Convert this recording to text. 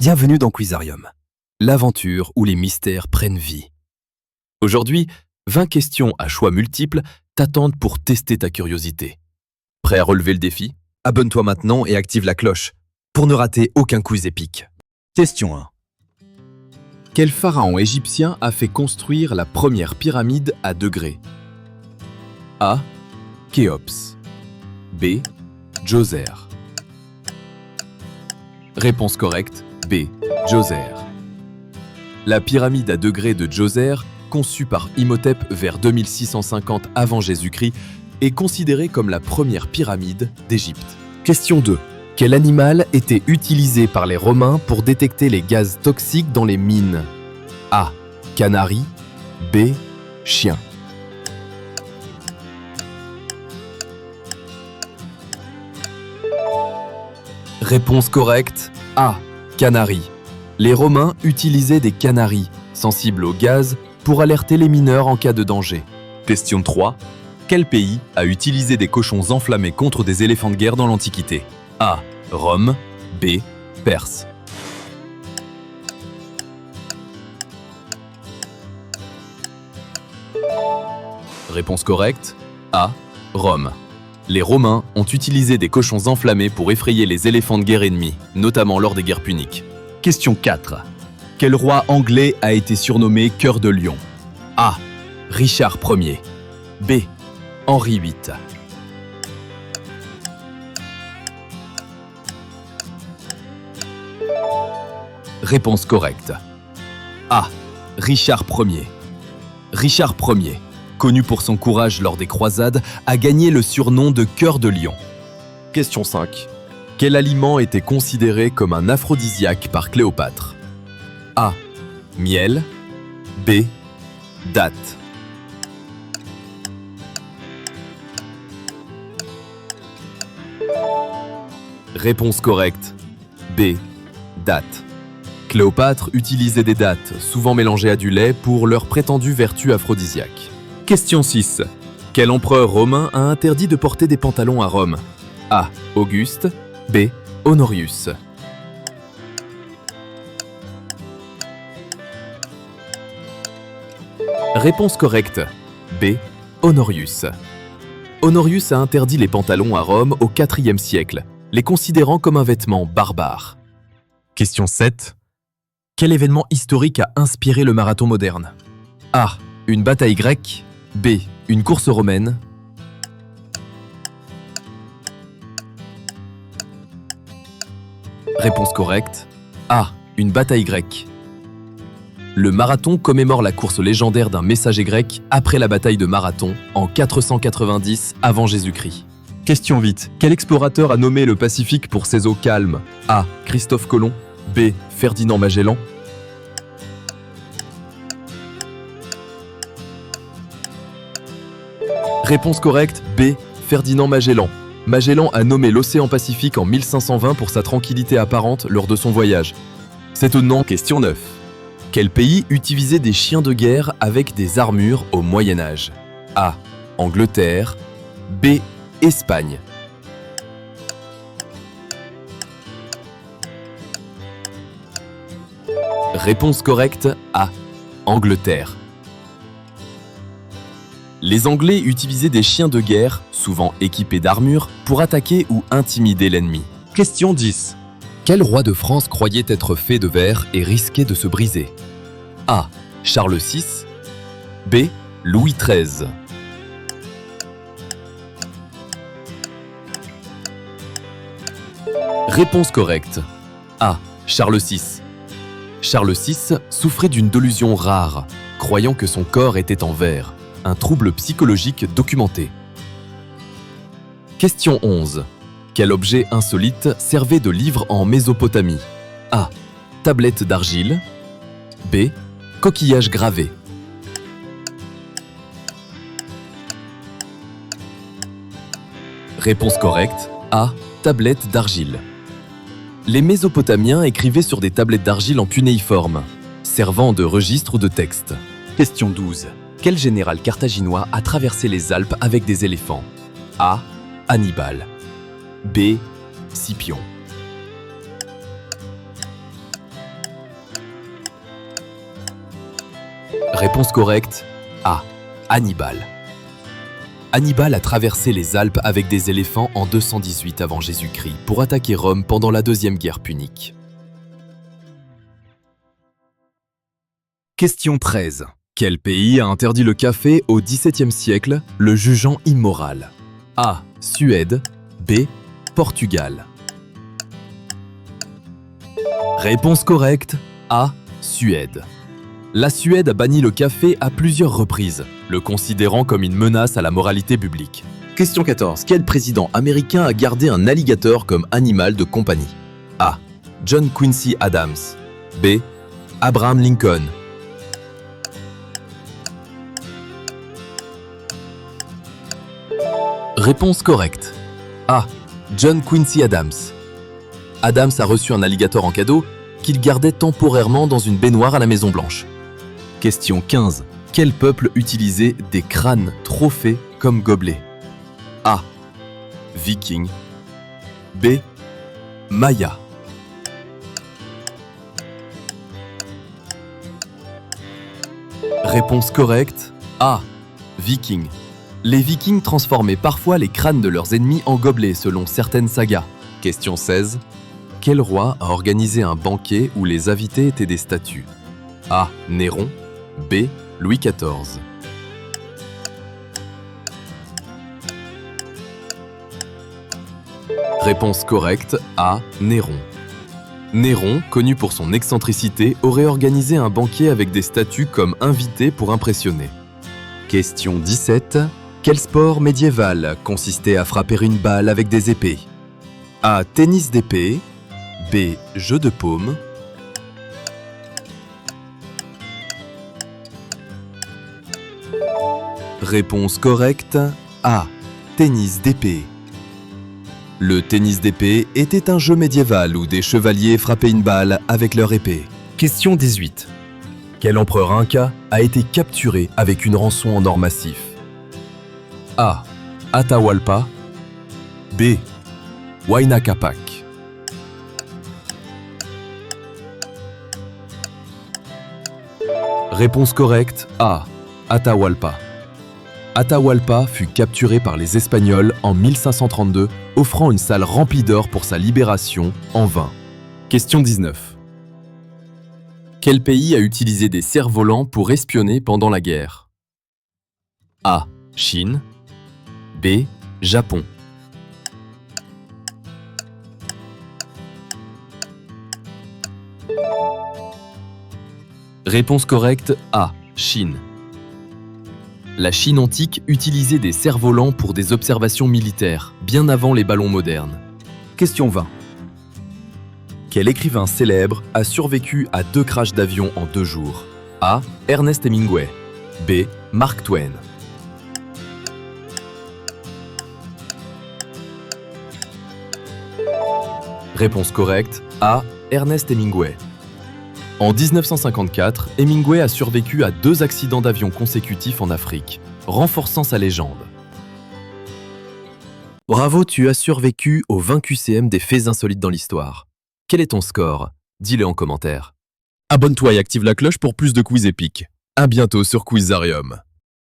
Bienvenue dans Quizarium, l'aventure où les mystères prennent vie. Aujourd'hui, 20 questions à choix multiples t'attendent pour tester ta curiosité. Prêt à relever le défi? Abonne-toi maintenant et active la cloche pour ne rater aucun quiz épique. Question 1. Quel pharaon égyptien a fait construire la première pyramide à degrés? A. Khéops. B. Djoser. Réponse correcte, B. Djoser. La pyramide à degrés de Djoser, conçue par Imhotep vers 2650 avant Jésus-Christ, est considérée comme la première pyramide d'Égypte. Question 2. Quel animal était utilisé par les Romains pour détecter les gaz toxiques dans les mines? A. Canari. B. Chien. Réponse correcte, A. Canari. Les Romains utilisaient des canaris, sensibles au gaz, pour alerter les mineurs en cas de danger. Question 3. Quel pays a utilisé des cochons enflammés contre des éléphants de guerre dans l'Antiquité? A. Rome. B. Perse. Réponse correcte, A. Rome. Les Romains ont utilisé des cochons enflammés pour effrayer les éléphants de guerre ennemis, notamment lors des guerres puniques. Question 4. Quel roi anglais a été surnommé Cœur de Lion? A. Richard Ier. B. Henri VIII. Réponse correcte. A. Richard Ier. Richard Ier, connu pour son courage lors des croisades, a gagné le surnom de Cœur de Lion. Question 5. Quel aliment était considéré comme un aphrodisiaque par Cléopâtre? A. Miel. B. Date. Réponse correcte. B. Date. Cléopâtre utilisait des dattes, souvent mélangées à du lait, pour leur prétendue vertu aphrodisiaque. Question 6. Quel empereur romain a interdit de porter des pantalons à Rome? A. Auguste. B. Honorius. Réponse correcte. B. Honorius. Honorius a interdit les pantalons à Rome au IVe siècle, les considérant comme un vêtement barbare. Question 7. Quel événement historique a inspiré le marathon moderne? A. Une bataille grecque. B. Une course romaine. Réponse correcte. A. Une bataille grecque. Le marathon commémore la course légendaire d'un messager grec après la bataille de Marathon en 490 avant Jésus-Christ. Question vite. Quel explorateur a nommé le Pacifique pour ses eaux calmes? A. Christophe Colomb. B. Ferdinand Magellan. Réponse correcte, B. Ferdinand Magellan. Magellan a nommé l'océan Pacifique en 1520 pour sa tranquillité apparente lors de son voyage. S'étonnant, question 9. Quel pays utilisait des chiens de guerre avec des armures au Moyen-Âge? A. Angleterre. B. Espagne. Réponse correcte, A. Angleterre. Les Anglais utilisaient des chiens de guerre, souvent équipés d'armures, pour attaquer ou intimider l'ennemi. Question 10. Quel roi de France croyait être fait de verre et risquait de se briser? A. Charles VI. B. Louis XIII. Réponse correcte. A. Charles VI. Charles VI souffrait d'une délusion rare, croyant que son corps était en verre, un trouble psychologique documenté. Question 11. Quel objet insolite servait de livre en Mésopotamie? A. Tablette d'argile. B. Coquillage gravé. Réponse correcte. A. Tablette d'argile. Les Mésopotamiens écrivaient sur des tablettes d'argile en cunéiforme, servant de registre ou de texte. Question 12. Quel général carthaginois a traversé les Alpes avec des éléphants? A. Hannibal. B. Scipion. Réponse correcte A. Hannibal. Hannibal a traversé les Alpes avec des éléphants en 218 avant Jésus-Christ pour attaquer Rome pendant la Deuxième Guerre punique. Question 13. Quel pays a interdit le café au XVIIe siècle, le jugeant immoral? A. Suède. B. Portugal. Réponse correcte A. Suède. La Suède a banni le café à plusieurs reprises, le considérant comme une menace à la moralité publique. Question 14. Quel président américain a gardé un alligator comme animal de compagnie? A. John Quincy Adams. B. Abraham Lincoln. Réponse correcte. A. John Quincy Adams. Adams a reçu un alligator en cadeau qu'il gardait temporairement dans une baignoire à la Maison-Blanche. Question 15. Quel peuple utilisait des crânes trophées comme gobelets? A. Viking. B. Maya. Réponse correcte. A. Viking. Les Vikings transformaient parfois les crânes de leurs ennemis en gobelets selon certaines sagas. Question 16. Quel roi a organisé un banquet où les invités étaient des statues? A. Néron. B. Louis XIV. Réponse correcte A. Néron. Néron, connu pour son excentricité, aurait organisé un banquet avec des statues comme invités pour impressionner. Question 17. Quel sport médiéval consistait à frapper une balle avec des épées? A. Tennis d'épée. B. Jeu de paume. Réponse correcte A. Tennis d'épée. Le tennis d'épée était un jeu médiéval où des chevaliers frappaient une balle avec leur épée. Question 18. Quel empereur inca a été capturé avec une rançon en or massif? A. Atahualpa. B. Huayna Capac. Réponse correcte A. Atahualpa. Atahualpa fut capturé par les Espagnols en 1532, offrant une salle remplie d'or pour sa libération en vain. Question 19. Quel pays a utilisé des cerfs-volants pour espionner pendant la guerre? A. Chine. B. Japon. Réponse correcte A. Chine. La Chine antique utilisait des cerfs-volants pour des observations militaires, bien avant les ballons modernes. Question 20. Quel écrivain célèbre a survécu à 2 crashs d'avion en 2 jours? A. Ernest Hemingway. B. Mark Twain. Réponse correcte A. Ernest Hemingway. En 1954, Hemingway a survécu à 2 accidents d'avion consécutifs en Afrique, renforçant sa légende. Bravo, tu as survécu au 20 QCM des faits insolites dans l'histoire. Quel est ton score? Dis-le en commentaire. Abonne-toi et active la cloche pour plus de quiz épiques. À bientôt sur Quizarium.